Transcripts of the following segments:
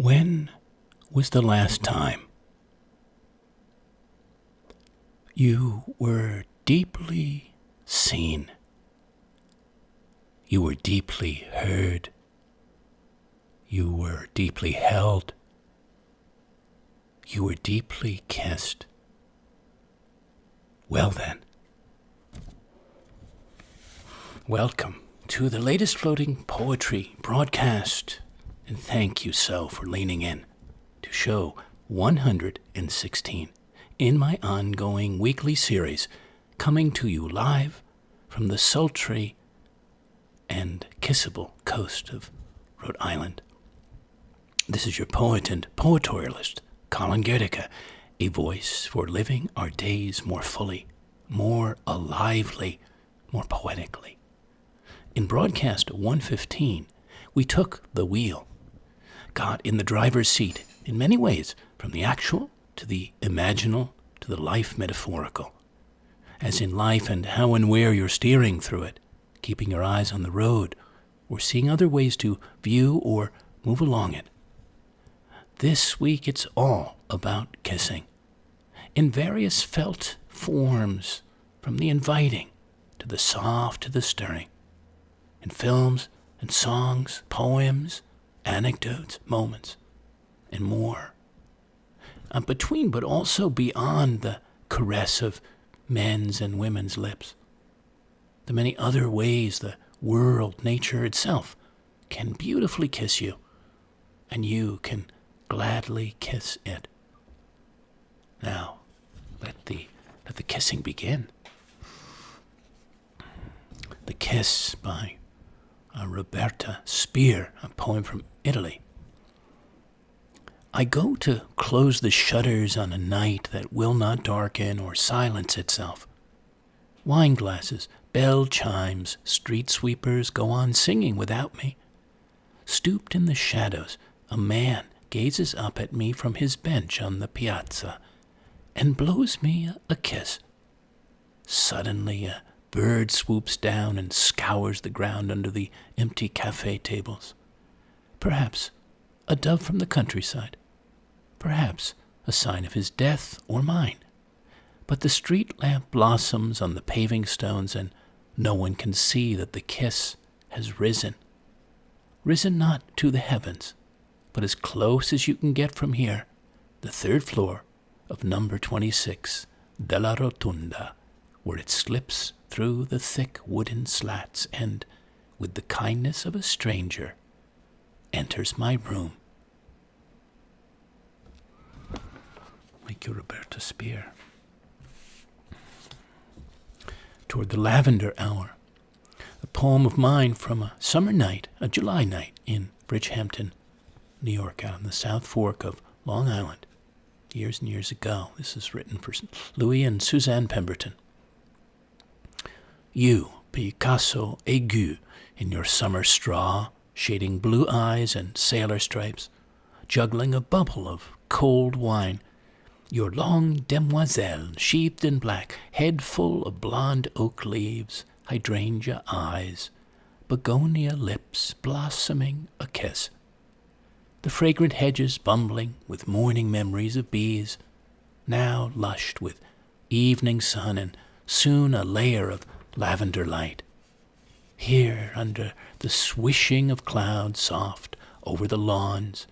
When was the last time you were deeply seen? You were deeply heard. You were deeply held. You were deeply kissed. Well then, welcome to the latest floating poetry broadcast, and thank you so for leaning in to show 116 in my ongoing weekly series, coming to you live from the sultry and kissable coast of Rhode Island. This is your poet and poetorialist, Colin Goedecke, a voice for living our days more fully, more alively, more poetically. In broadcast 115, we took the wheel, got in the driver's seat in many ways, from the actual to the imaginal to the life metaphorical. As in life and how and where you're steering through it, keeping your eyes on the road, or seeing other ways to view or move along it. This week it's all about kissing, in various felt forms, from the inviting to the soft to the stirring, in films and songs, poems, anecdotes, moments, and more. Between but also beyond the caress of men's and women's lips. The many other ways the world, nature itself, can beautifully kiss you, and you can gladly kiss it. Now, let the kissing begin. The Kiss by Roberta Spear, a poem from Italy. I go to close the shutters on a night that will not darken or silence itself. Wine glasses, bell chimes, street sweepers go on singing without me. Stooped in the shadows, a man gazes up at me from his bench on the piazza and blows me a kiss. Suddenly a bird swoops down and scours the ground under the empty cafe tables. Perhaps a dove from the countryside. Perhaps a sign of his death or mine. But the street lamp blossoms on the paving stones, and no one can see that the kiss has risen. Risen not to the heavens, but as close as you can get from here, the third floor of number 26 della Rotunda, where it slips through the thick wooden slats and, with the kindness of a stranger, enters my room. Thank you, Roberta Spear. Toward the Lavender Hour, a poem of mine from a summer night, a July night in Bridgehampton, New York, out on the South Fork of Long Island, years and years ago. This is written for Louis and Suzanne Pemberton. You, Picasso aigu, in your summer straw, shading blue eyes and sailor stripes, juggling a bubble of cold wine, your long demoiselle, sheathed in black, head full of blonde oak leaves, hydrangea eyes, begonia lips blossoming a kiss. The fragrant hedges bumbling with morning memories of bees, now lushed with evening sun and soon a layer of lavender light. Here under the swishing of clouds soft over the lawns,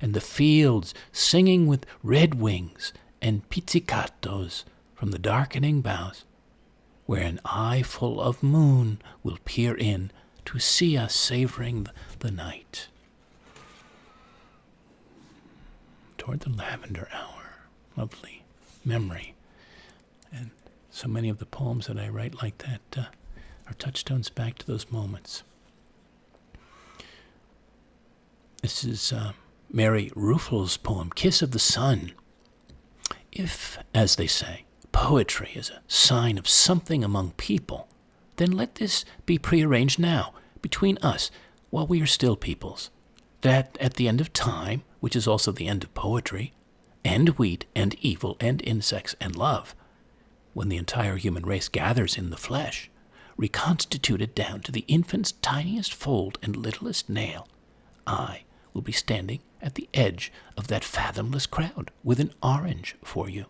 and the fields singing with red wings and pizzicatos from the darkening boughs, where an eye full of moon will peer in to see us savoring the night. Toward the Lavender Hour, lovely memory. And so many of the poems that I write like that are touchstones back to those moments. This is Mary Ruefle's poem, Kiss of the Sun. If, as they say, poetry is a sign of something among people, then let this be prearranged now, between us, while we are still peoples, that at the end of time, which is also the end of poetry, and wheat, and evil, and insects, and love, when the entire human race gathers in the flesh, reconstituted down to the infant's tiniest fold and littlest nail, I will be standing at the edge of that fathomless crowd with an orange for you,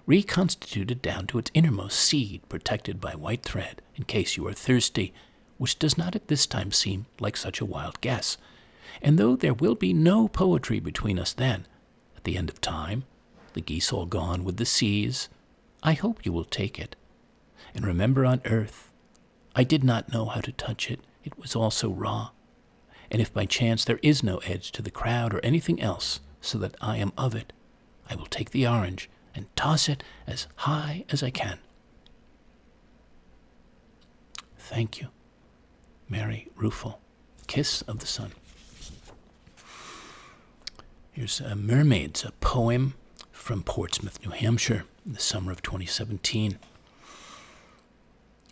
reconstituted down to its innermost seed, protected by white thread, in case you are thirsty, which does not at this time seem like such a wild guess. And though there will be no poetry between us then, at the end of time, the geese all gone with the seas, I hope you will take it. And remember, on earth, I did not know how to touch it. It was all so raw. And if by chance there is no edge to the crowd or anything else, so that I am of it, I will take the orange and toss it as high as I can. Thank you. Mary Ruffel, Kiss of the Sun. Here's Mermaids, a poem from Portsmouth, New Hampshire, in the summer of 2017.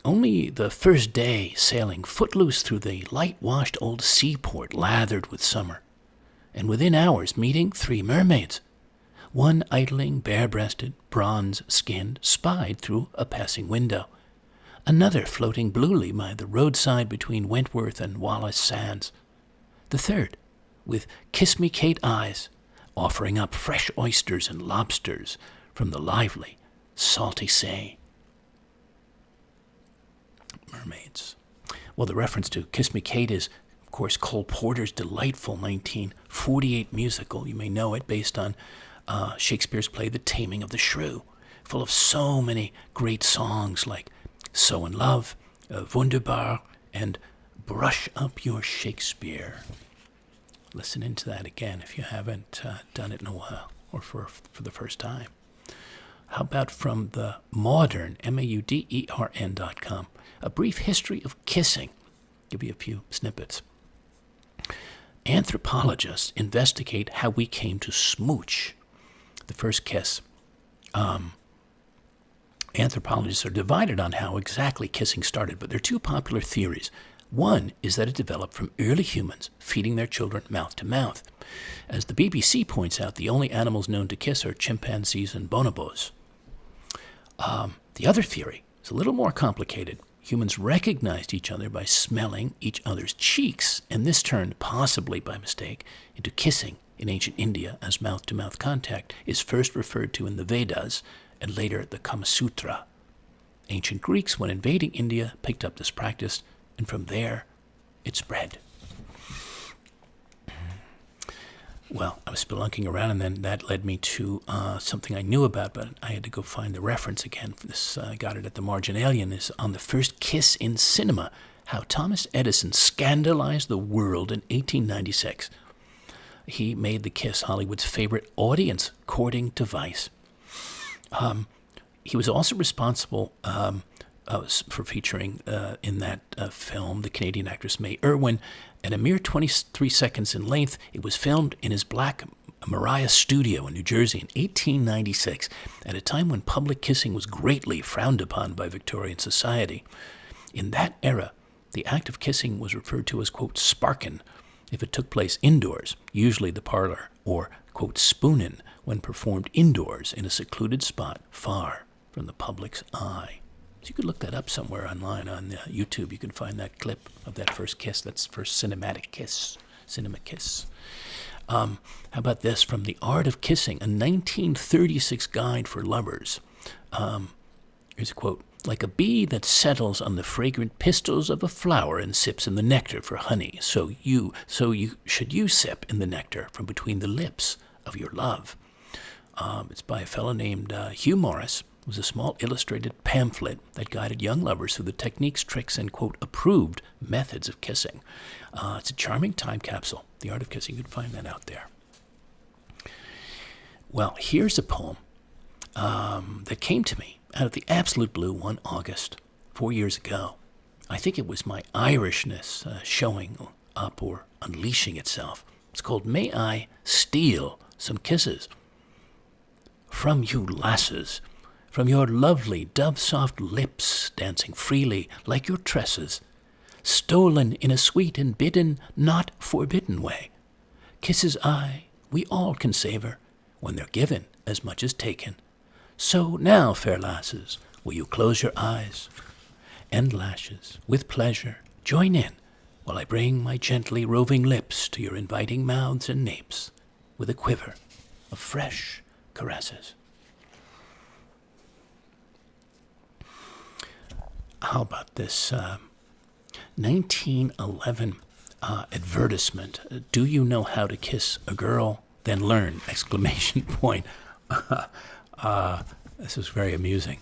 Only the first day sailing footloose through the light-washed old seaport lathered with summer, and within hours meeting 3 mermaids, one idling, bare-breasted, bronze-skinned, spied through a passing window, another floating bluely by the roadside between Wentworth and Wallace Sands, the third, with kiss-me-Kate eyes, offering up fresh oysters and lobsters from the lively, salty sea. Mermaids. Well, the reference to Kiss Me Kate is, of course, Cole Porter's delightful 1948 musical. You may know it, based on Shakespeare's play The Taming of the Shrew, full of so many great songs like So in Love, Wunderbar, and Brush Up Your Shakespeare. Listen into that again if you haven't done it in a while, or for the first time. How about from the Modern, MAUDERN.com, A Brief History of Kissing. Give you a few snippets. Anthropologists investigate how we came to smooch. The first kiss. Anthropologists are divided on how exactly kissing started, but there are 2 popular theories. One is that it developed from early humans feeding their children mouth to mouth. As the BBC points out, the only animals known to kiss are chimpanzees and bonobos. The other theory is a little more complicated. Humans recognized each other by smelling each other's cheeks, and this turned, possibly by mistake, into kissing in ancient India, as mouth-to-mouth contact is first referred to in the Vedas and later the Kama Sutra. Ancient Greeks, when invading India, picked up this practice, and from there it spread. Well, I was spelunking around, and then that led me to something I knew about, but I had to go find the reference again. This got it at the Marginalian, is on the first kiss in cinema, how Thomas Edison scandalized the world in 1896. He made the kiss Hollywood's favorite audience-courting device. He was also responsible for featuring in that film the Canadian actress Mae Irwin. At a mere 23 seconds in length, it was filmed in his Black Maria studio in New Jersey in 1896, at a time when public kissing was greatly frowned upon by Victorian society. In that era, the act of kissing was referred to as, quote, sparkin', if it took place indoors, usually the parlor, or, quote, spoonin', when performed indoors in a secluded spot far from the public's eye. So you could look that up somewhere online on YouTube. You can find that clip of that first kiss. That's first cinematic kiss. Cinema kiss. How about this from The Art of Kissing, a 1936 guide for lovers. Here's a quote. Like a bee that settles on the fragrant pistils of a flower and sips in the nectar for honey, so you should sip in the nectar from between the lips of your love. It's by a fellow named Hugh Morris. It was a small illustrated pamphlet that guided young lovers through the techniques, tricks, and, quote, approved methods of kissing. It's a charming time capsule. The Art of Kissing, you can find that out there. Well, here's a poem that came to me out of the absolute blue one August, 4 years ago. I think it was my Irishness showing up or unleashing itself. It's called May I Steal Some Kisses from You Lasses, from your lovely dove-soft lips dancing freely like your tresses, stolen in a sweet and bidden, not forbidden way. Kisses we all can savor when they're given as much as taken. So now, fair lasses, will you close your eyes and lashes with pleasure join in while I bring my gently roving lips to your inviting mouths and napes with a quiver of fresh caresses. How about this 1911 advertisement? Do you know how to kiss a girl? Then learn! Exclamation point. This is very amusing.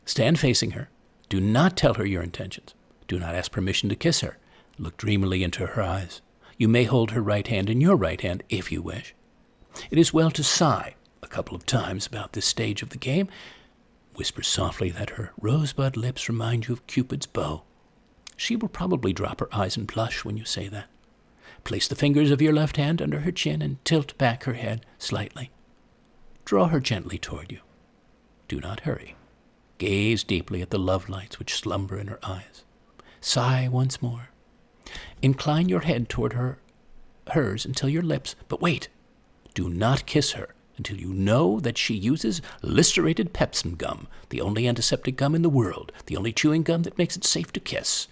Stand facing her. Do not tell her your intentions. Do not ask permission to kiss her. Look dreamily into her eyes. You may hold her right hand in your right hand if you wish. It is well to sigh a couple of times about this stage of the game. Whisper softly that her rosebud lips remind you of Cupid's bow. She will probably drop her eyes and blush when you say that. Place the fingers of your left hand under her chin and tilt back her head slightly. Draw her gently toward you. Do not hurry. Gaze deeply at the love lights which slumber in her eyes. Sigh once more. Incline your head toward hers until your lips, but wait. Do not kiss her until you know that she uses lacerated Pepsin gum, the only antiseptic gum in the world, the only chewing gum that makes it safe to kiss.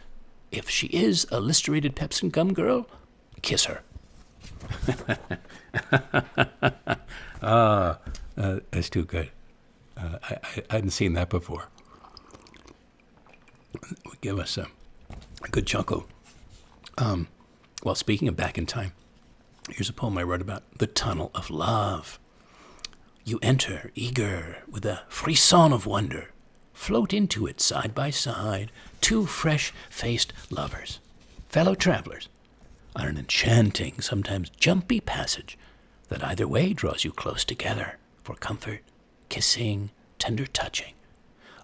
If she is a lacerated Pepsin gum girl, kiss her. That's too good. I hadn't seen that before. It would give us a good chuckle. Well, speaking of back in time, here's a poem I wrote about the tunnel of love. You enter, eager, with a frisson of wonder. Float into it side by side, two fresh-faced lovers, fellow travelers, on an enchanting, sometimes jumpy passage that either way draws you close together for comfort, kissing, tender touching.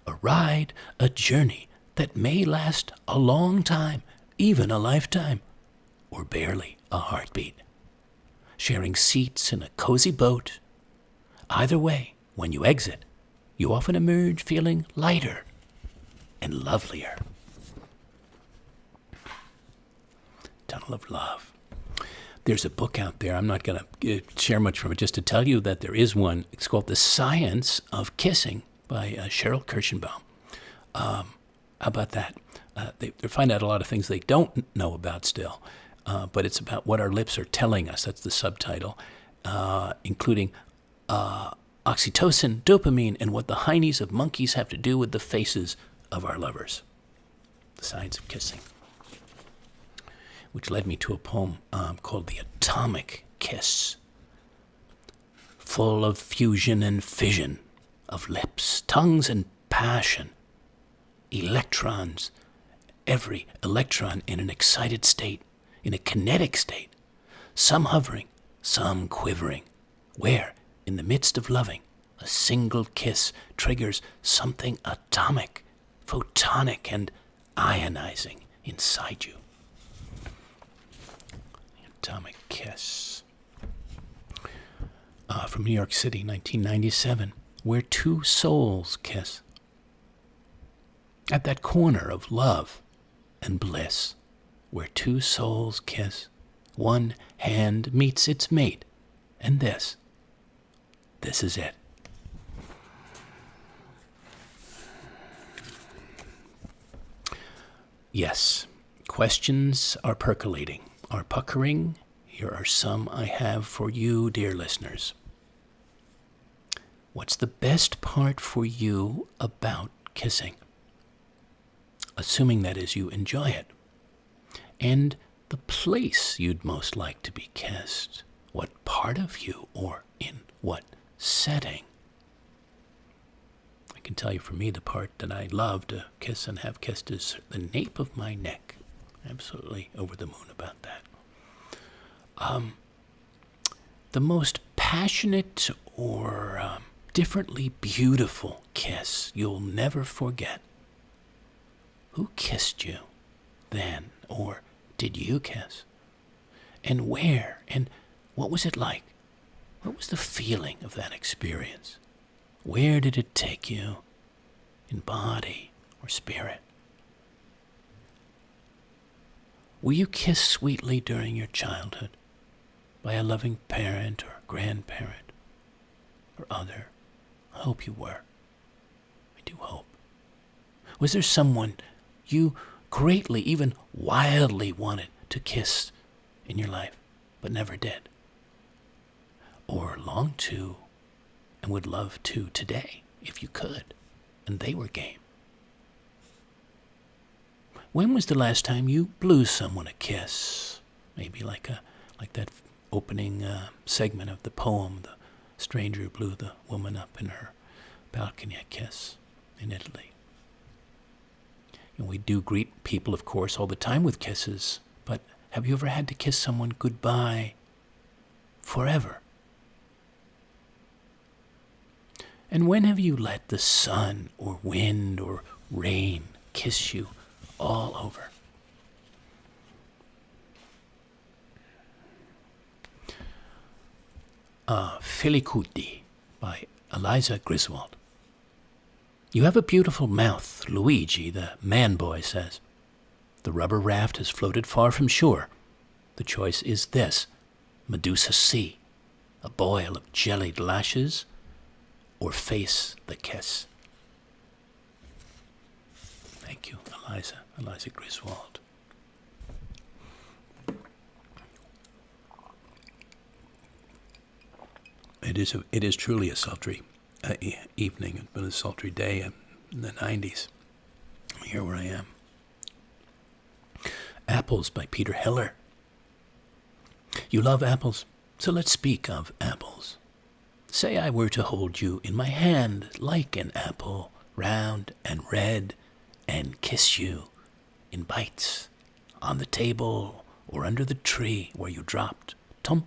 A ride, a journey that may last a long time, even a lifetime, or barely a heartbeat. Sharing seats in a cozy boat. Either way, when you exit, you often emerge feeling lighter and lovelier. Tunnel of Love. There's a book out there. I'm not going to share much from it, just to tell you that there is one. It's called The Science of Kissing by Cheryl Kirschenbaum. How about that? They find out a lot of things they don't know about still, but it's about what our lips are telling us. That's the subtitle, including oxytocin, dopamine, and what the heinies of monkeys have to do with the faces of our lovers. The Science of Kissing. Which led me to a poem called The Atomic Kiss. Full of fusion and fission, of lips, tongues, and passion. Electrons, every electron in an excited state, in a kinetic state, some hovering, some quivering, where, in the midst of loving, a single kiss triggers something atomic, photonic, and ionizing inside you. Atomic Kiss. From New York City, 1997, Where Two Souls Kiss. At that corner of love and bliss, where two souls kiss, one hand meets its mate, and this is it. Yes, questions are percolating, are puckering. Here are some I have for you, dear listeners. What's the best part for you about kissing? Assuming that is you enjoy it. And the place you'd most like to be kissed. What part of you or in what setting? I can tell you for me, the part that I love to kiss and have kissed is the nape of my neck. Absolutely over the moon about that. The most passionate or differently beautiful kiss you'll never forget. Who kissed you then, or did you kiss? And where, and what was it like? What was the feeling of that experience? Where did it take you, in body or spirit? Were you kissed sweetly during your childhood by a loving parent or grandparent or other? I hope you were. I do hope. Was there someone you greatly, even wildly wanted to kiss in your life, but never did? Or longed to and would love to today, if you could, and they were game? When was the last time you blew someone a kiss? Maybe like that opening segment of the poem, the stranger blew the woman up in her balcony a kiss in Italy. And we do greet people, of course, all the time with kisses, but have you ever had to kiss someone goodbye forever? And when have you let the sun or wind or rain kiss you all over? Felicuti by Eliza Griswold. You have a beautiful mouth, Luigi, the man-boy says. The rubber raft has floated far from shore. The choice is this: Medusa Sea, a boil of jellied lashes, or face the kiss. Thank you, Eliza Griswold. It is truly a sultry evening. It's been a sultry day in the 90s. Here where I am. Apples by Peter Heller. You love apples, so let's speak of apples. Say I were to hold you in my hand like an apple, round and red, and kiss you in bites on the table or under the tree where you dropped, tump,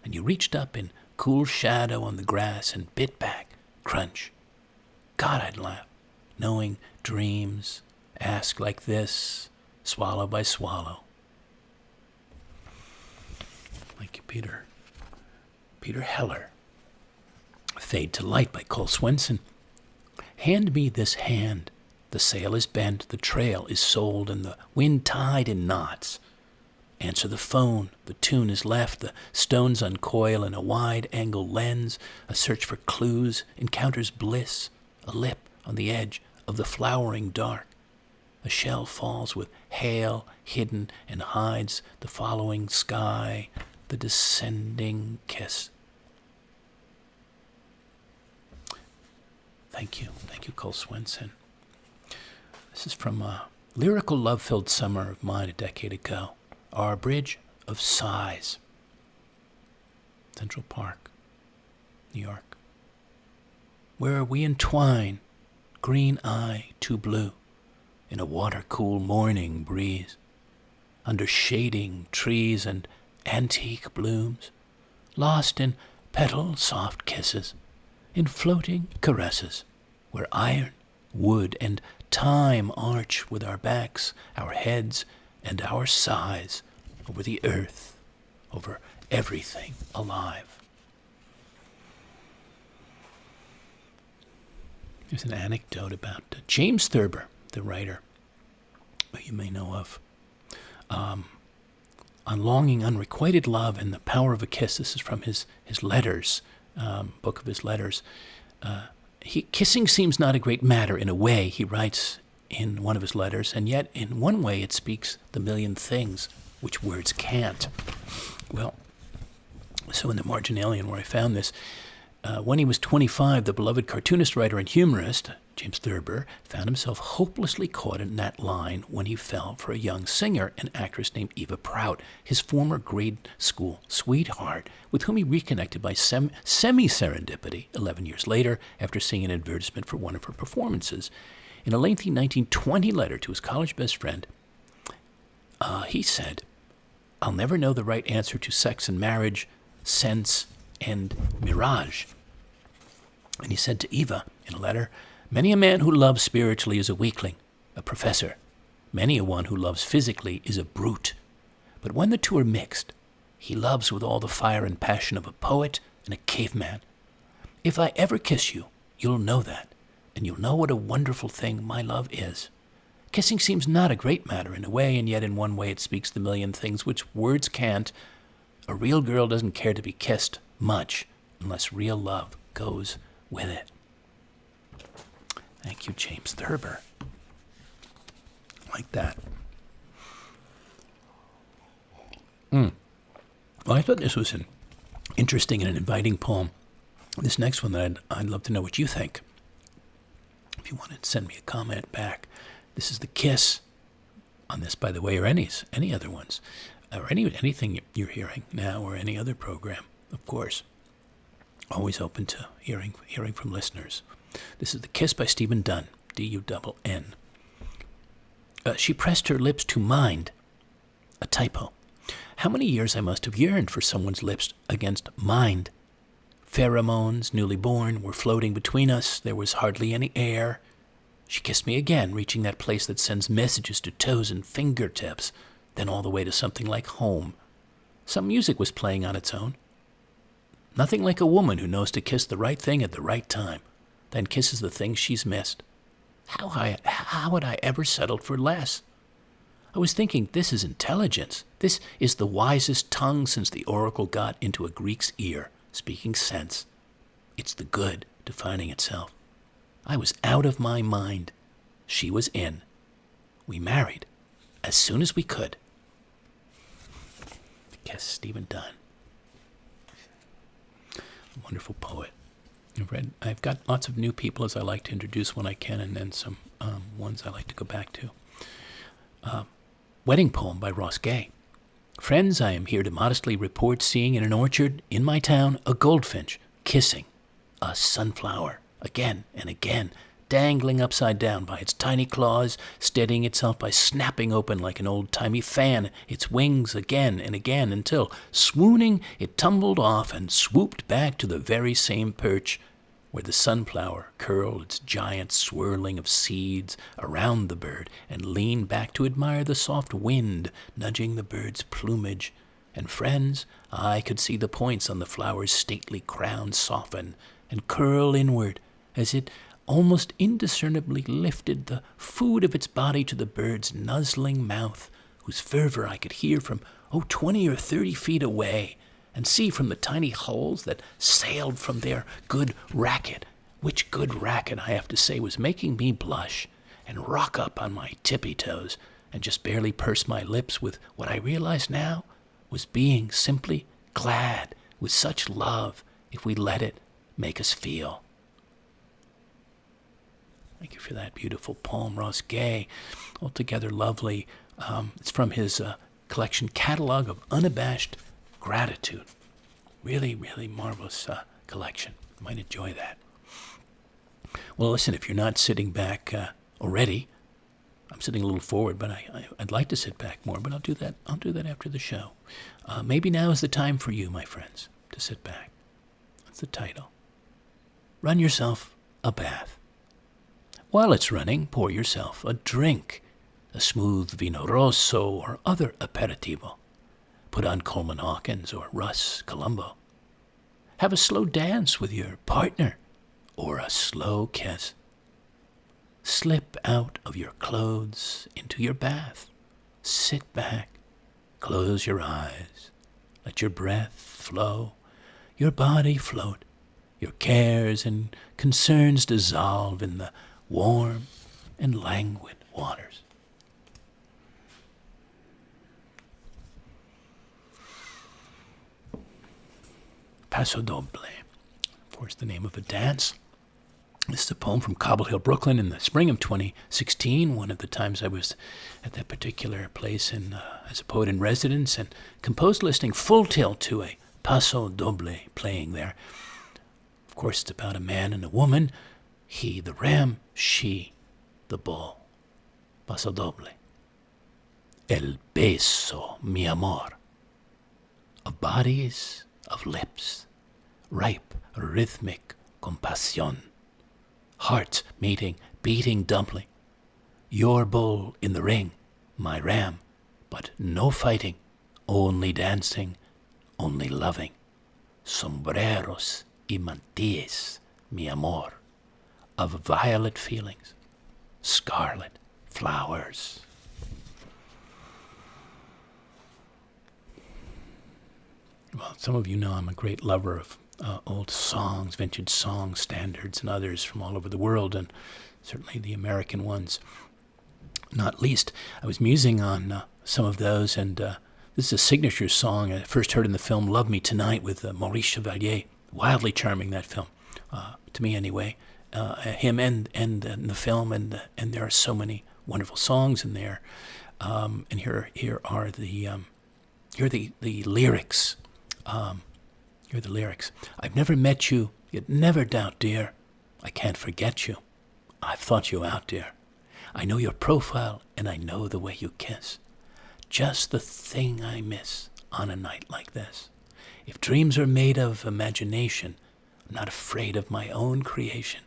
and you reached up in cool shadow on the grass and bit back, crunch. God, I'd laugh, knowing dreams ask like this, swallow by swallow. Thank you, Peter. Peter Heller. Fade to Light by Cole Swenson. Hand me this hand. The sail is bent, the trail is sold, and the wind tied in knots. Answer the phone, the tune is left, the stones uncoil in a wide-angle lens. A search for clues encounters bliss, a lip on the edge of the flowering dark. A shell falls with hail hidden and hides the following sky, the descending kiss. Thank you, Cole Swenson. This is from a lyrical love-filled summer of mine a decade ago. Our Bridge of Sighs. Central Park, New York. Where we entwine, green eye to blue, in a water-cool morning breeze, under shading trees and antique blooms, lost in petal-soft kisses, in floating caresses, where iron, wood, and time arch with our backs, our heads, and our sighs over the earth, over everything alive. There's an anecdote about James Thurber, the writer, who you may know of, on longing, unrequited love, and the power of a kiss. This is from his letters, book of his letters. Kissing seems not a great matter in a way, he writes in one of his letters, and yet in one way it speaks the million things which words can't. Well, so in the Marginalian where I found this, when he was 25, the beloved cartoonist, writer, and humorist, James Thurber, found himself hopelessly caught in that line when he fell for a young singer and actress named Eva Prout, his former grade school sweetheart, with whom he reconnected by semi-serendipity 11 years later after seeing an advertisement for one of her performances. In a lengthy 1920 letter to his college best friend, he said, "I'll never know the right answer to sex and marriage, sense, and mirage." And he said to Eva in a letter, "Many a man who loves spiritually is a weakling, a professor. Many a one who loves physically is a brute. But when the two are mixed, he loves with all the fire and passion of a poet and a caveman. If I ever kiss you, you'll know that, and you'll know what a wonderful thing my love is. Kissing seems not a great matter in a way, and yet in one way it speaks the million things which words can't. A real girl doesn't care to be kissed much unless real love goes with it." Thank you, James Thurber. like that. Well, I thought this was an interesting and an inviting poem. This next one that I'd love to know what you think. If you want to send me a comment back. This is the kiss on this, by the way, or any other ones, or anything you're hearing now, or any other program, of course. Always open to hearing from listeners. This is The Kiss by Stephen Dunn, D-U-N-N. She pressed her lips to mine. A typo. How many years I must have yearned for someone's lips against mine. Pheromones, newly born, were floating between us. There was hardly any air. She kissed me again, reaching that place that sends messages to toes and fingertips, then all the way to something like home. Some music was playing on its own. Nothing like a woman who knows to kiss the right thing at the right time, then kisses the thing she's missed. How had I ever settled for less? I was thinking, this is intelligence. This is the wisest tongue since the oracle got into a Greek's ear, speaking sense. It's the good defining itself. I was out of my mind. She was in. We married as soon as we could. Kiss, Stephen Dunn. A wonderful poet. I've got lots of new people as I like to introduce when I can, and then some ones I like to go back to. Wedding poem by Ross Gay. Friends, I am here to modestly report seeing in an orchard in my town a goldfinch kissing a sunflower again and again, dangling upside down by its tiny claws, steadying itself by snapping open like an old-timey fan its wings again and again until, swooning, it tumbled off and swooped back to the very same perch where the sunflower curled its giant swirling of seeds around the bird and leaned back to admire the soft wind nudging the bird's plumage. And friends, I could see the points on the flower's stately crown soften and curl inward as it almost indiscernibly lifted the food of its body to the bird's nuzzling mouth, whose fervor I could hear from 20 or 30 feet away, and see from the tiny hulls that sailed from their good racket, which good racket, I have to say, was making me blush and rock up on my tippy toes and just barely purse my lips with what I realize now was being simply glad with such love if we let it make us feel. Thank you for that beautiful poem, Ross Gay. Altogether lovely. It's from his collection, Catalog of Unabashed Gratitude. Really, really marvelous collection. You might enjoy that. Well, listen, if you're not sitting back already, I'm sitting a little forward, but I'd like to sit back more, but I'll do that after the show. Maybe now is the time for you, my friends, to sit back. That's the title. Run yourself a bath. While it's running, pour yourself a drink, a smooth vino rosso or other aperitivo. Put on Coleman Hawkins or Russ Columbo. Have a slow dance with your partner or a slow kiss. Slip out of your clothes into your bath. Sit back, close your eyes, let your breath flow, your body float, your cares and concerns dissolve in the warm and languid waters. Paso Doble, of course, the name of a dance. This is a poem from Cobble Hill, Brooklyn, in the spring of 2016, one of the times I was at that particular place as a poet in residence, and composed listening full tilt to a Paso Doble playing there. Of course, it's about a man and a woman, he the ram, she the bull. Paso Doble. El beso, mi amor. Of bodies, of lips, ripe, rhythmic compassion. Hearts meeting, beating dumpling. Your bull in the ring, my ram, but no fighting, only dancing, only loving. Sombreros y mantillas, mi amor. Of violet feelings, scarlet flowers. Well, some of you know I'm a great lover of old songs, vintage songs, standards, and others from all over the world, and certainly the American ones. Not least, I was musing on some of those, and this is a signature song I first heard in the film Love Me Tonight with Maurice Chevalier. Wildly charming, that film, to me anyway. Him and the film, and there are so many wonderful songs in there. And here are the lyrics. Here are the lyrics. I've never met you, yet never doubt, dear. I can't forget you. I've thought you out, dear. I know your profile, and I know the way you kiss. Just the thing I miss on a night like this. If dreams are made of imagination, I'm not afraid of my own creation.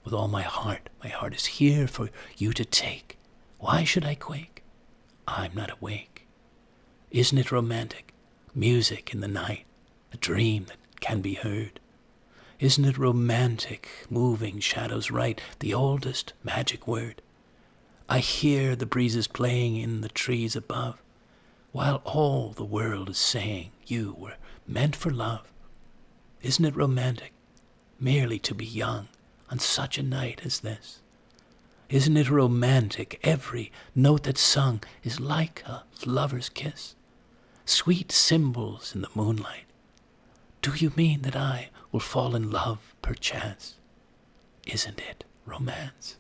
With all my heart is here for you to take. Why should I quake? I'm not awake. Isn't it romantic? Music in the night, a dream that can be heard. Isn't it romantic, moving shadows right, the oldest magic word? I hear the breezes playing in the trees above, while all the world is saying you were meant for love. Isn't it romantic, merely to be young on such a night as this? Isn't it romantic, every note that's sung is like a lover's kiss? Sweet cymbals in the moonlight. Do you mean that I will fall in love perchance? Isn't it romance?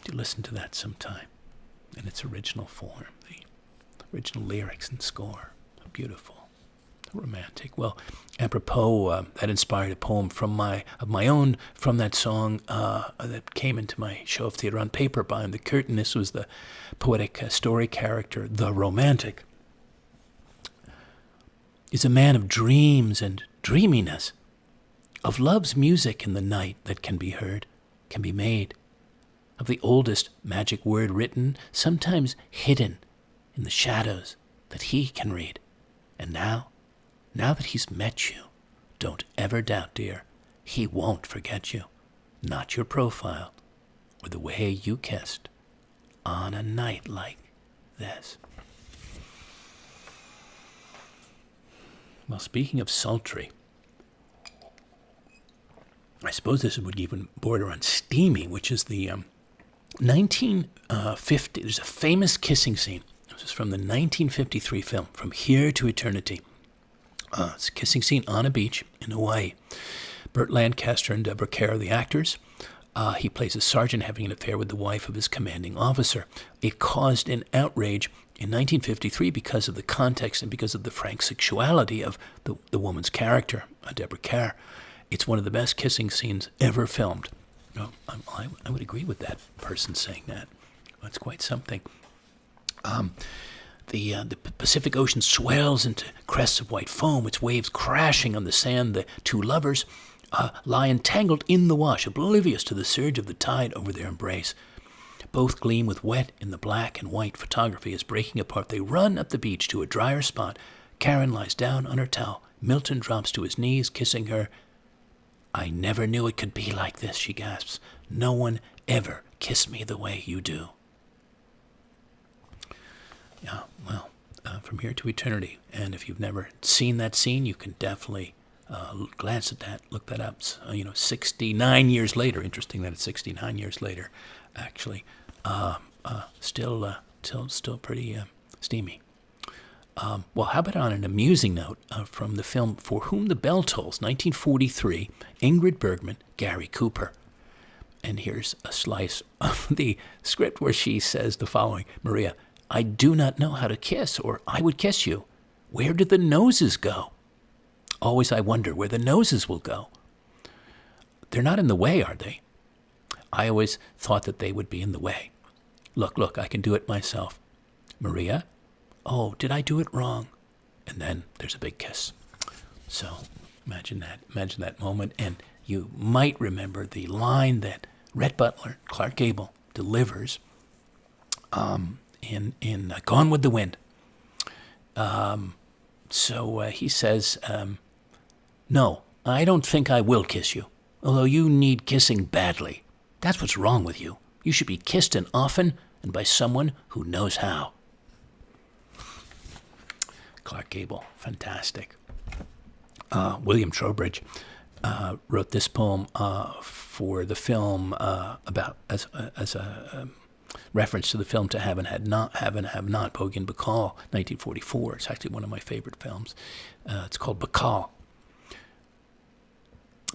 Do listen to that sometime in its original form, the original lyrics and score. Beautiful, romantic. Well, apropos, that inspired a poem of my own from that song that came into my show of theater on paper behind the curtain. This was the poetic story character, the romantic. Is a man of dreams and dreaminess, of love's music in the night that can be heard, can be made, of the oldest magic word written, sometimes hidden in the shadows that he can read. And now that he's met you, don't ever doubt, dear, he won't forget you, not your profile or the way you kissed on a night like this. Well, speaking of sultry, I suppose this would even border on steamy, which is the 1950, there's a famous kissing scene. This is from the 1953 film, From Here to Eternity. It's a kissing scene on a beach in Hawaii. Burt Lancaster and Deborah Kerr are the actors. He plays a sergeant having an affair with the wife of his commanding officer. It caused an outrage in 1953 because of the context and because of the frank sexuality of the woman's character, Deborah Kerr. It's one of the best kissing scenes ever filmed. I would agree with that person saying that. That's quite something. The Pacific Ocean swells into crests of white foam, its waves crashing on the sand. The two lovers lie entangled in the wash, oblivious to the surge of the tide over their embrace. Both gleam with wet in the black and white photography as breaking apart. They run up the beach to a drier spot. Karen lies down on her towel. Milton drops to his knees, kissing her. I never knew it could be like this, she gasps. No one ever kissed me the way you do. Yeah, well, From Here to Eternity. And if you've never seen that scene, you can definitely glance at that, look that up. 69 years later. Interesting that it's 69 years later, actually. Still pretty steamy. Well, how about on an amusing note from the film For Whom the Bell Tolls, 1943, Ingrid Bergman, Gary Cooper. And here's a slice of the script where she says the following: Maria, I do not know how to kiss, or I would kiss you. Where did the noses go? Always I wonder where the noses will go. They're not in the way, are they? I always thought that they would be in the way. Look, I can do it myself. Maria? Oh, did I do it wrong? And then there's a big kiss. So imagine that moment, and you might remember the line that Rhett Butler, Clark Gable, delivers in Gone with the Wind. So he says, no, I don't think I will kiss you, although you need kissing badly. That's what's wrong with you. You should be kissed and often and by someone who knows how. Clark Gable, fantastic. William Trowbridge, wrote this poem for the film about as a reference to the film To Have and Have Not, Bogan Bacall, 1944. It's actually one of my favorite films. It's called Bacall.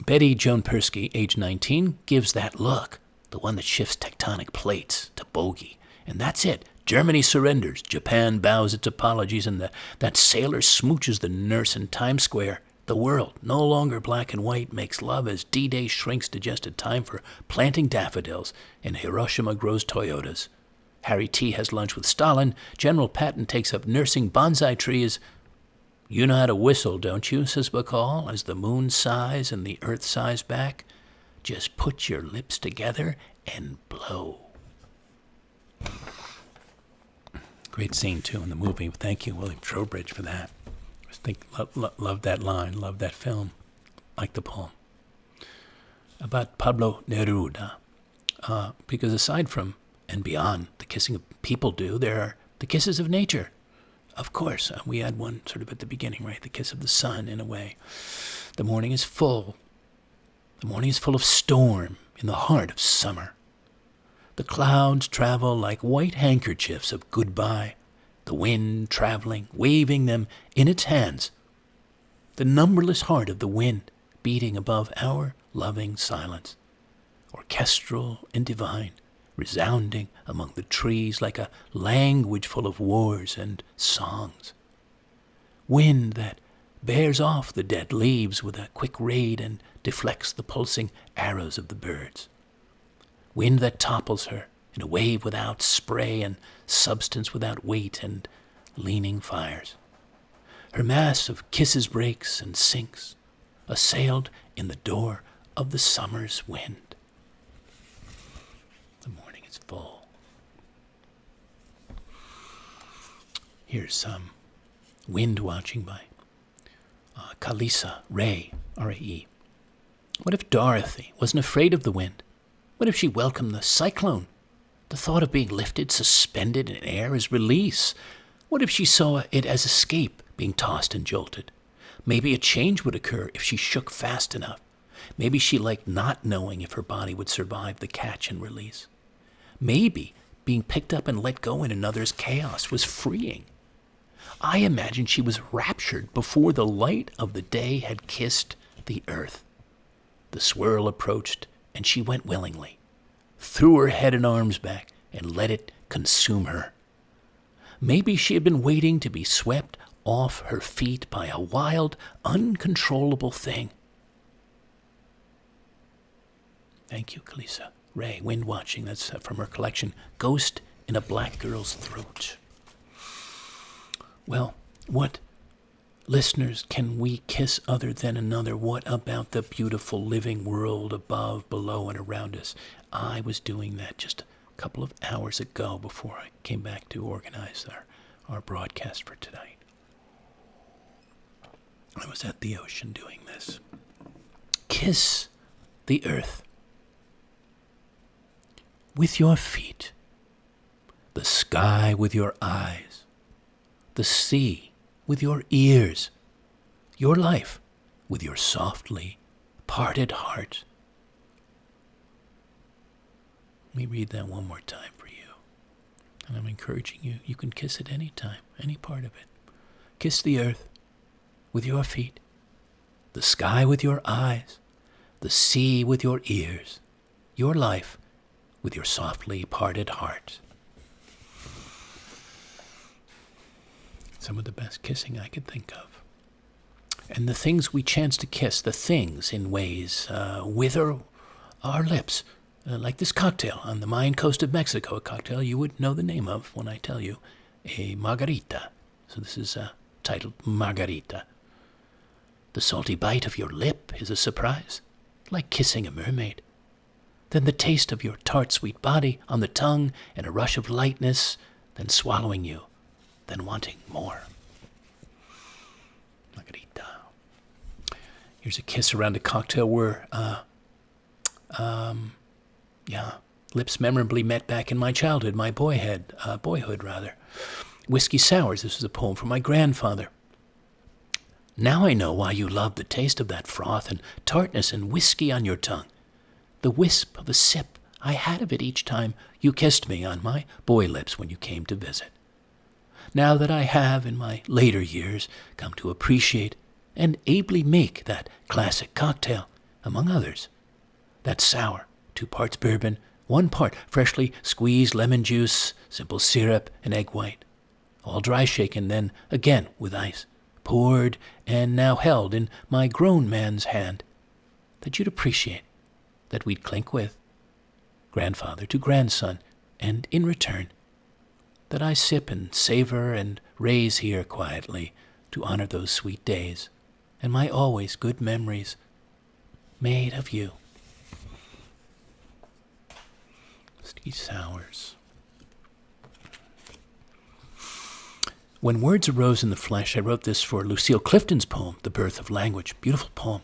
Betty Joan Persky, age 19, gives that look, the one that shifts tectonic plates, to bogey. And that's it. Germany surrenders. Japan bows its apologies, and that sailor smooches the nurse in Times Square. The world, no longer black and white, makes love as D-Day shrinks to just a time for planting daffodils, and Hiroshima grows Toyotas. Harry T. has lunch with Stalin. General Patton takes up nursing bonsai trees. You know how to whistle, don't you, says Bacall, as the moon sighs and the earth sighs back. Just put your lips together and blow. Great scene, too, in the movie. Thank you, William Trowbridge, for that. Love that line, love that film, like the poem. About Pablo Neruda, because aside from and beyond the kissing of people do, there are the kisses of nature. Of course, we had one sort of at the beginning, right? The kiss of the sun, in a way. The morning is full. The morning is full of storm in the heart of summer. The clouds travel like white handkerchiefs of goodbye, the wind traveling, waving them in its hands. The numberless heart of the wind beating above our loving silence, orchestral and divine, resounding among the trees like a language full of wars and songs. Wind that bears off the dead leaves with a quick raid and deflects the pulsing arrows of the birds. Wind that topples her in a wave without spray and substance without weight and leaning fires. Her mass of kisses breaks and sinks, assailed in the door of the summer's wind. The morning is full. Here's some wind watching by Kalisa Ray, R-A-E. What if Dorothy wasn't afraid of the wind? What if she welcomed the cyclone? The thought of being lifted, suspended in air is release. What if she saw it as escape, being tossed and jolted? Maybe a change would occur if she shook fast enough. Maybe she liked not knowing if her body would survive the catch and release. Maybe being picked up and let go in another's chaos was freeing. I imagine she was raptured before the light of the day had kissed the earth. The swirl approached, and she went willingly, threw her head and arms back, and let it consume her. Maybe she had been waiting to be swept off her feet by a wild, uncontrollable thing. Thank you, Kalisa Ray. Wind watching, that's from her collection, Ghost in a Black Girl's Throat. Well, what listeners can we kiss other than another? What about the beautiful living world above, below, and around us? I was doing that just a couple of hours ago before I came back to organize our broadcast for tonight. I was at the ocean doing this. Kiss the earth with your feet, the sky with your eyes, the sea with your ears, your life with your softly parted heart. Let me read that one more time for you. And I'm encouraging you, you can kiss it any time, any part of it. Kiss the earth with your feet, the sky with your eyes, the sea with your ears, your life with your softly parted heart. Some of the best kissing I could think of. And the things we chance to kiss, the things in ways wither our lips, like this cocktail on the Mayan coast of Mexico, a cocktail you would know the name of when I tell you, a Margarita. So this is titled Margarita. The salty bite of your lip is a surprise, like kissing a mermaid. Then the taste of your tart sweet body on the tongue and a rush of lightness, then swallowing you, then wanting more. Margarita. Here's a kiss around a cocktail where, lips memorably met back in my childhood, my boyhood. Whiskey Sours. This is a poem from my grandfather. Now I know why you love the taste of that froth and tartness and whiskey on your tongue. The wisp of a sip I had of it each time you kissed me on my boy lips when you came to visit. Now that I have, in my later years, come to appreciate and ably make that classic cocktail, among others, that sour, 2 parts bourbon, 1 part freshly squeezed lemon juice, simple syrup, and egg white, all dry shaken, then again with ice, poured and now held in my grown man's hand, that you'd appreciate, that we'd clink with, grandfather to grandson, and in return, that I sip and savor and raise here quietly to honor those sweet days and my always good memories made of you. Steve Sowers. When words arose in the flesh, I wrote this for Lucille Clifton's poem, The Birth of Language. Beautiful poem.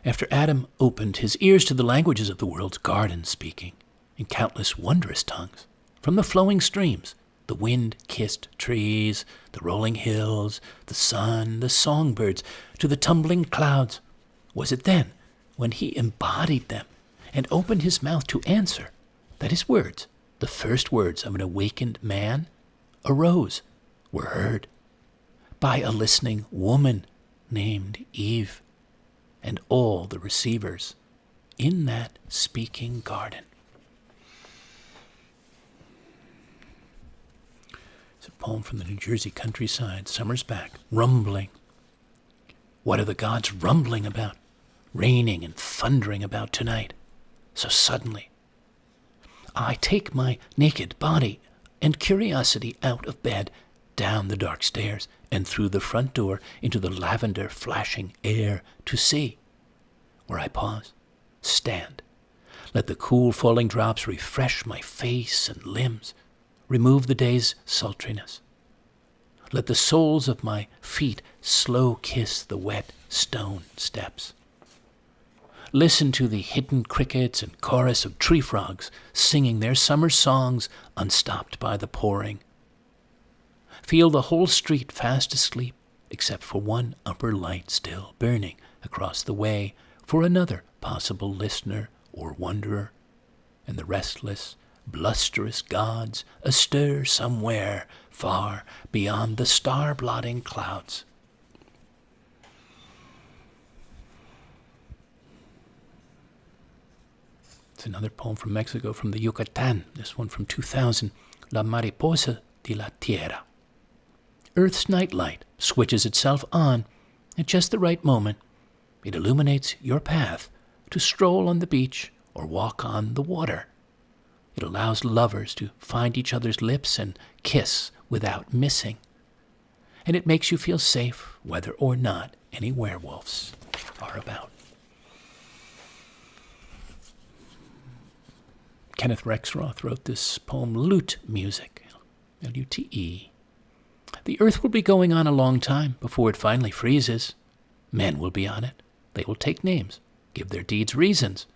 After Adam opened his ears to the languages of the world's garden speaking, in countless wondrous tongues, from the flowing streams, the wind-kissed trees, the rolling hills, the sun, the songbirds, to the tumbling clouds, was it then, when he embodied them and opened his mouth to answer, that his words, the first words of an awakened man, arose, were heard by a listening woman named Eve, and all the receivers in that speaking garden. It's a poem from the New Jersey countryside, summer's back, rumbling. What are the gods rumbling about, raining and thundering about tonight, so suddenly? I take my naked body and curiosity out of bed, down the dark stairs, and through the front door into the lavender flashing air to see, where I pause, stand, let the cool falling drops refresh my face and limbs, remove the day's sultriness. Let the soles of my feet slow kiss the wet stone steps. Listen to the hidden crickets and chorus of tree frogs singing their summer songs unstopped by the pouring. Feel the whole street fast asleep, except for one upper light still burning across the way for another possible listener or wanderer, and the restless, blusterous gods astir somewhere far beyond the star-blotting clouds. It's another poem from Mexico, from the Yucatan, this one from 2000, La Mariposa de la Tierra. Earth's nightlight switches itself on at just the right moment. It illuminates your path to stroll on the beach or walk on the water. It allows lovers to find each other's lips and kiss without missing. And it makes you feel safe whether or not any werewolves are about. Kenneth Rexroth wrote this poem, Lute Music, L-U-T-E. The earth will be going on a long time before it finally freezes. Men will be on it. They will take names, give their deeds reasons.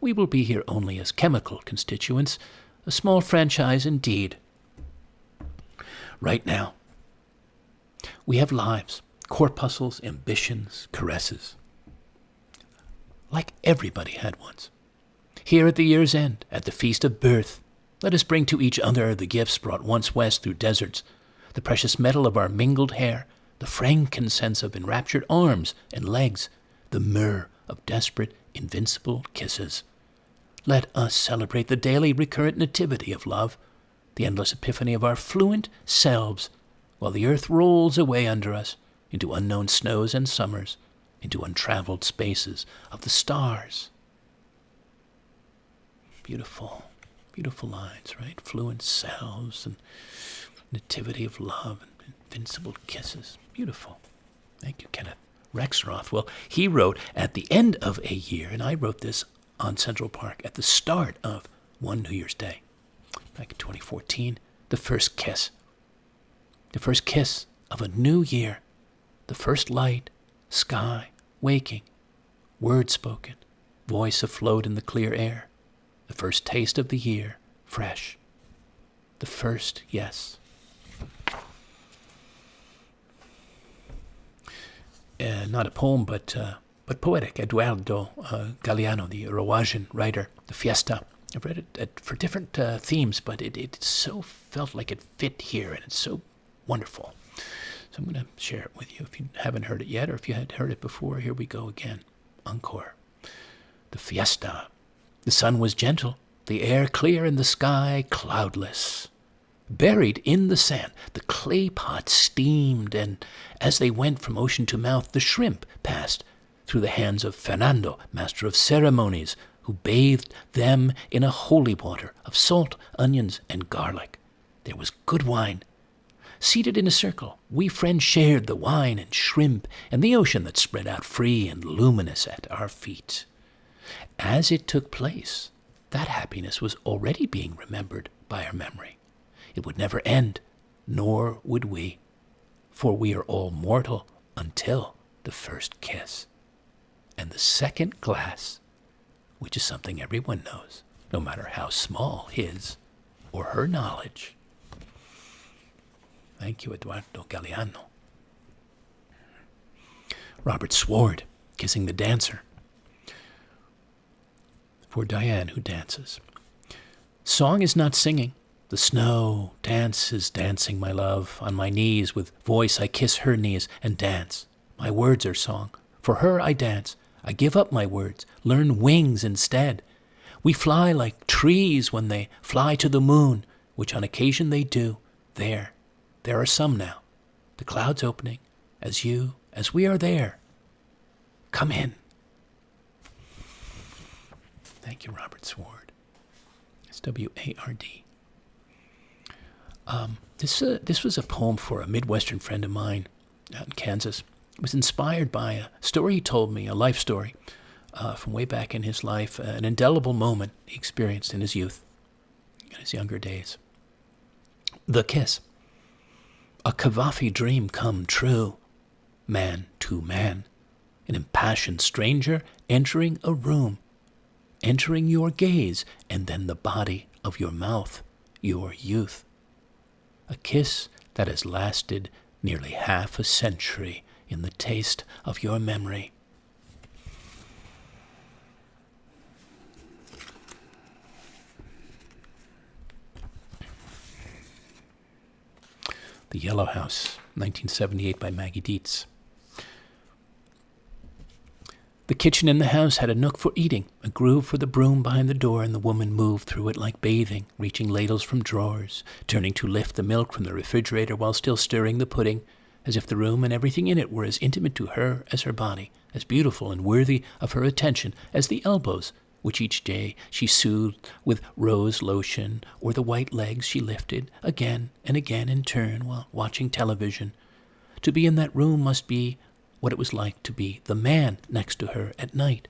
We will be here only as chemical constituents, a small franchise indeed. Right now, we have lives, corpuscles, ambitions, caresses, like everybody had once. Here at the year's end, at the feast of birth, let us bring to each other the gifts brought once west through deserts, the precious metal of our mingled hair, the frankincense of enraptured arms and legs, the myrrh of desperate, invincible kisses. Let us celebrate the daily recurrent nativity of love, the endless epiphany of our fluent selves, while the earth rolls away under us into unknown snows and summers, into untraveled spaces of the stars. Beautiful, beautiful lines, right? Fluent selves and nativity of love and invincible kisses. Beautiful. Thank you, Kenneth Rexroth. Well, he wrote at the end of a year, and I wrote this on Central Park at the start of one New Year's Day, back in 2014, the first kiss. The first kiss of a new year, the first light, sky, waking, word spoken, voice afloat in the clear air, the first taste of the year, fresh, the first yes. not a poem, but poetic. Eduardo Galeano, the Uruguayan writer, The Fiesta. I've read it for different themes, but it so felt like it fit here, and it's so wonderful. So I'm going to share it with you if you haven't heard it yet, or if you had heard it before. Here we go again. Encore. The Fiesta. The sun was gentle, the air clear, and the sky cloudless. Buried in the sand, the clay pots steamed, and as they went from ocean to mouth, the shrimp passed through the hands of Fernando, master of ceremonies, who bathed them in a holy water of salt, onions, and garlic. There was good wine. Seated in a circle, we friends shared the wine and shrimp and the ocean that spread out free and luminous at our feet. As it took place, that happiness was already being remembered by our memory. It would never end, nor would we, for we are all mortal until the first kiss. And the second glass, which is something everyone knows, no matter how small his or her knowledge. Thank you, Eduardo Galeano. Robert Sword, Kissing the Dancer. For Diane, who dances. Song is not singing. The snow dances, dancing, my love. On my knees, with voice I kiss her knees and dance. My words are song. For her I dance. I give up my words, learn wings instead. We fly like trees when they fly to the moon, which on occasion they do. There are some now. The clouds opening, as we are there. Come in. Thank you, Robert Sword. S-W-A-R-D. This was a poem for a Midwestern friend of mine out in Kansas. It was inspired by a story he told me, a life story from way back in his life, an indelible moment he experienced in his youth, in his younger days. The kiss. A Cavafy dream come true, man to man, an impassioned stranger entering a room, entering your gaze, and then the body of your mouth, your youth. A kiss that has lasted nearly half a century in the taste of your memory. The Yellow House, 1978, by Maggie Dietz. The kitchen in the house had a nook for eating, a groove for the broom behind the door, and the woman moved through it like bathing, reaching ladles from drawers, turning to lift the milk from the refrigerator while still stirring the pudding, as if the room and everything in it were as intimate to her as her body, as beautiful and worthy of her attention as the elbows, which each day she soothed with rose lotion, or the white legs she lifted again and again in turn while watching television. To be in that room must be what it was like to be the man next to her at night,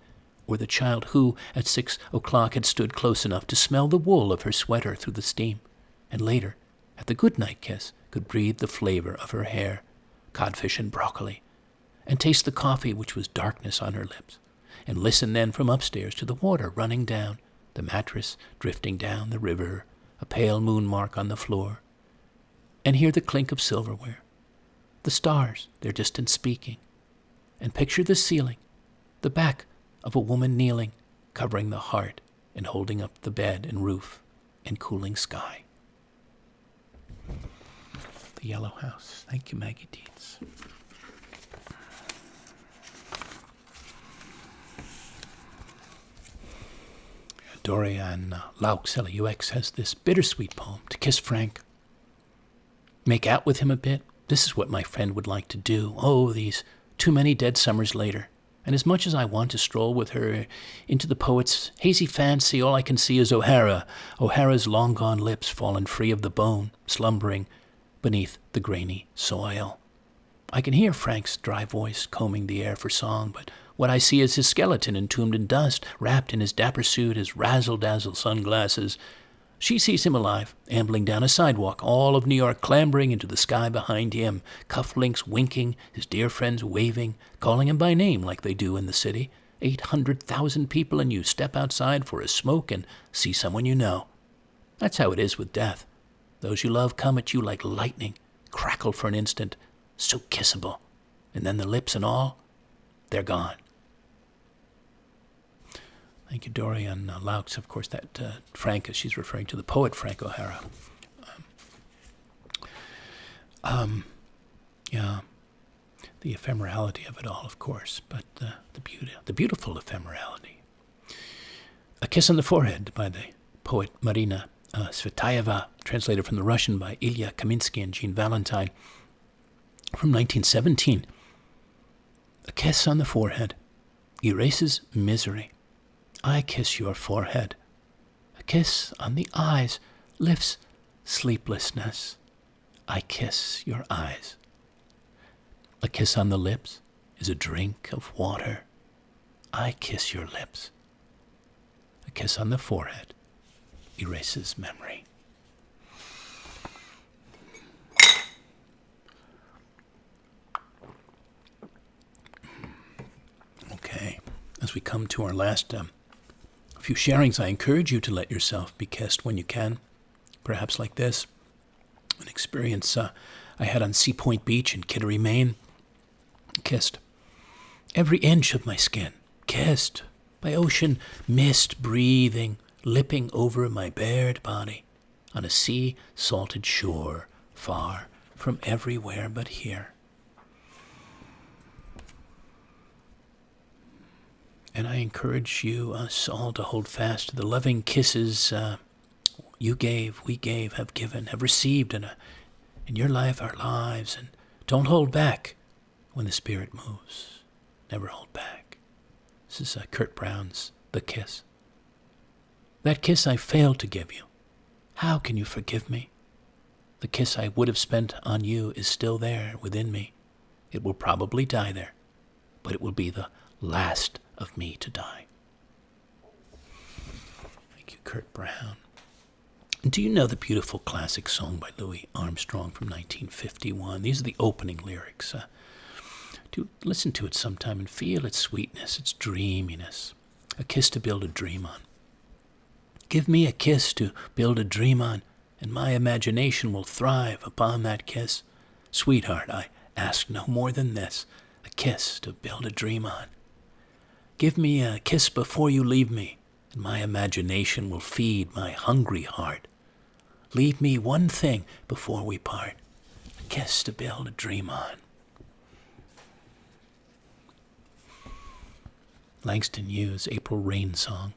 or the child who, at 6 o'clock, had stood close enough to smell the wool of her sweater through the steam, and later, at the good-night kiss, could breathe the flavor of her hair, codfish and broccoli, and taste the coffee which was darkness on her lips, and listen then from upstairs to the water running down, the mattress drifting down the river, a pale moon mark on the floor, and hear the clink of silverware, the stars, their distant speaking, and picture the ceiling, the back of a woman kneeling, covering the heart and holding up the bed and roof and cooling sky. The Yellow House. Thank you, Maggie Dietz. Dorian Laux, L-U-X, has this bittersweet poem, To Kiss Frank. Make out with him a bit. This is what my friend would like to do. Oh, these too many dead summers later. And as much as I want to stroll with her into the poet's hazy fancy, all I can see is O'Hara's long-gone lips fallen free of the bone, slumbering beneath the grainy soil. I can hear Frank's dry voice combing the air for song, but what I see is his skeleton entombed in dust, wrapped in his dapper suit, his razzle-dazzle sunglasses. She sees him alive, ambling down a sidewalk, all of New York clambering into the sky behind him, cufflinks winking, his dear friends waving, calling him by name like they do in the city. 800,000 people, and you step outside for a smoke and see someone you know. That's how it is with death. Those you love come at you like lightning, crackle for an instant, so kissable, and then the lips and all they're gone. Thank you, Dorian Laux. Of course, that Frank, she's referring to the poet Frank O'Hara. Yeah, the ephemerality of it all, of course, but the beautiful ephemerality. A Kiss on the Forehead by the poet Marina Tsvetaeva, translated from the Russian by Ilya Kaminsky and Jean Valentine, from 1917. A kiss on the forehead erases misery. I kiss your forehead. A kiss on the eyes lifts sleeplessness. I kiss your eyes. A kiss on the lips is a drink of water. I kiss your lips. A kiss on the forehead erases memory. Okay, as we come to our last few sharings, I encourage you to let yourself be kissed when you can, perhaps like this. An experience I had on Sea Point Beach in Kittery, Maine. Kissed every inch of my skin, kissed by ocean mist breathing, lipping over my bared body on a sea-salted shore far from everywhere but here. And I encourage you, us all, to hold fast to the loving kisses you gave, we gave, have given, have received in your life, our lives. And don't hold back when the Spirit moves. Never hold back. This is Kurt Brown's The Kiss. That kiss I failed to give you. How can you forgive me? The kiss I would have spent on you is still there within me. It will probably die there, but it will be the last of me to die. Thank you, Kurt Brown. And do you know the beautiful classic song by Louis Armstrong from 1951? These are the opening lyrics. Do listen to it sometime and feel its sweetness, its dreaminess. A kiss to build a dream on. Give me a kiss to build a dream on, and my imagination will thrive upon that kiss. Sweetheart, I ask no more than this, a kiss to build a dream on. Give me a kiss before you leave me, and my imagination will feed my hungry heart. Leave me one thing before we part, a kiss to build a dream on. Langston Hughes' April Rain Song.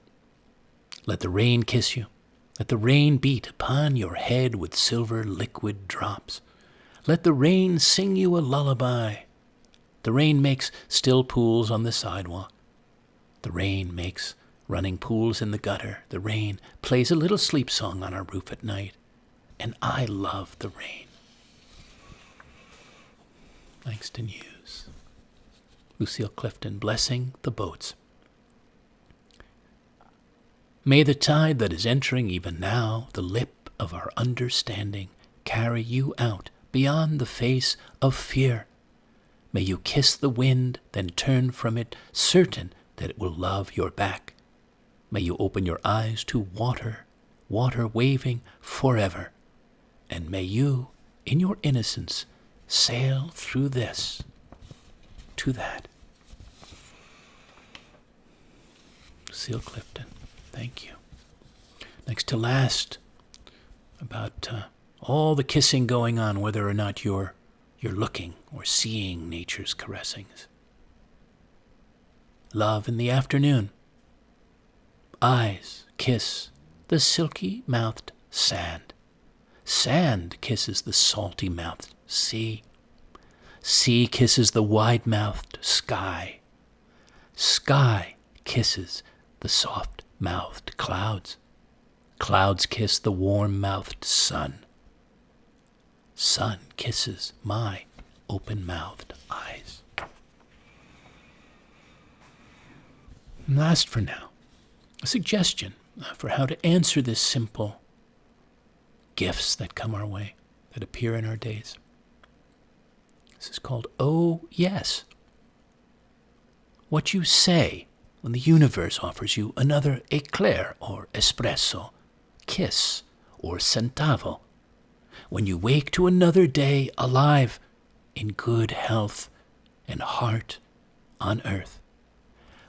Let the rain kiss you. Let the rain beat upon your head with silver liquid drops. Let the rain sing you a lullaby. The rain makes still pools on the sidewalk. The rain makes running pools in the gutter. The rain plays a little sleep song on our roof at night. And I love the rain. Langston Hughes. Lucille Clifton, Blessing the Boats. May the tide that is entering even now, the lip of our understanding, carry you out beyond the face of fear. May you kiss the wind, then turn from it, certain that it will love your back. May you open your eyes to water, water waving forever. And may you, in your innocence, sail through this to that. Lucille Clifton, thank you. Next to last, about all the kissing going on, whether or not you're looking or seeing nature's caressings. Love in the afternoon. Eyes kiss the silky-mouthed sand. Sand kisses the salty-mouthed sea. Sea kisses the wide-mouthed sky. Sky kisses the soft-mouthed clouds. Clouds kiss the warm-mouthed sun. Sun kisses my open-mouthed eyes. And last for now, a suggestion for how to answer this simple gifts that come our way, that appear in our days. This is called Oh Yes. What you say when the universe offers you another eclair or espresso, kiss or centavo. When you wake to another day alive, in good health and heart on earth.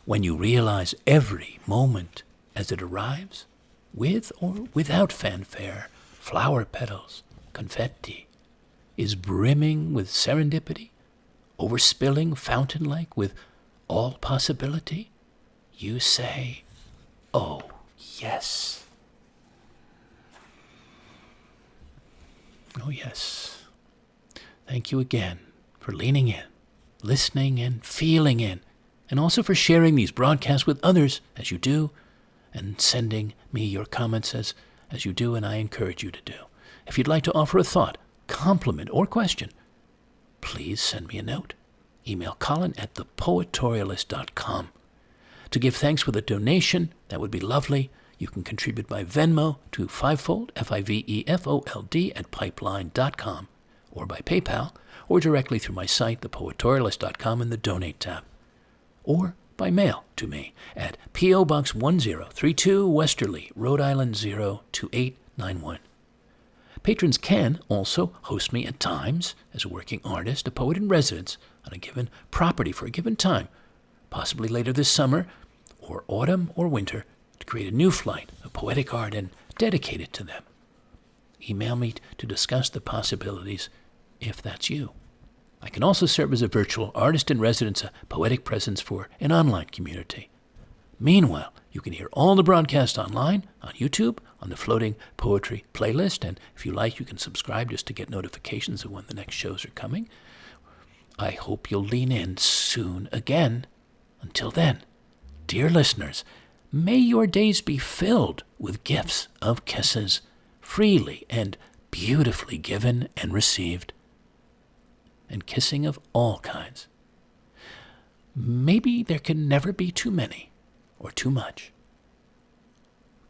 When you realize every moment as it arrives, with or without fanfare, flower petals, confetti, is brimming with serendipity, overspilling fountain-like with all possibility, you say, oh, yes. Oh, yes. Thank you again for leaning in, listening and feeling in, and also for sharing these broadcasts with others as you do, and sending me your comments as you do, and I encourage you to do. If you'd like to offer a thought, compliment, or question, please send me a note. Email colin@thepoetorialist.com. To give thanks with a donation, that would be lovely. You can contribute by Venmo to fivefold, FIVEFOLD, at pipeline.com, or by PayPal, or directly through my site, thepoetorialist.com, in the Donate tab, or by mail to me at P.O. Box 1032, Westerly, Rhode Island 02891. Patrons can also host me at times as a working artist, a poet in residence on a given property for a given time, possibly later this summer or autumn or winter, to create a new flight of poetic art and dedicate it to them. Email me to discuss the possibilities if that's you. I can also serve as a virtual artist in residence, a poetic presence for an online community. Meanwhile, you can hear all the broadcasts online, on YouTube, on the Floating Poetry playlist, and if you like, you can subscribe just to get notifications of when the next shows are coming. I hope you'll lean in soon again. Until then, dear listeners, may your days be filled with gifts of kisses, freely and beautifully given and received, and kissing of all kinds. Maybe there can never be too many or too much.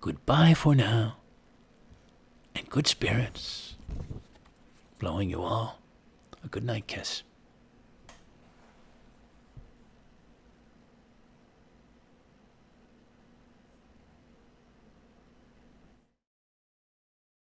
Goodbye for now, and good spirits, blowing you all a good night kiss.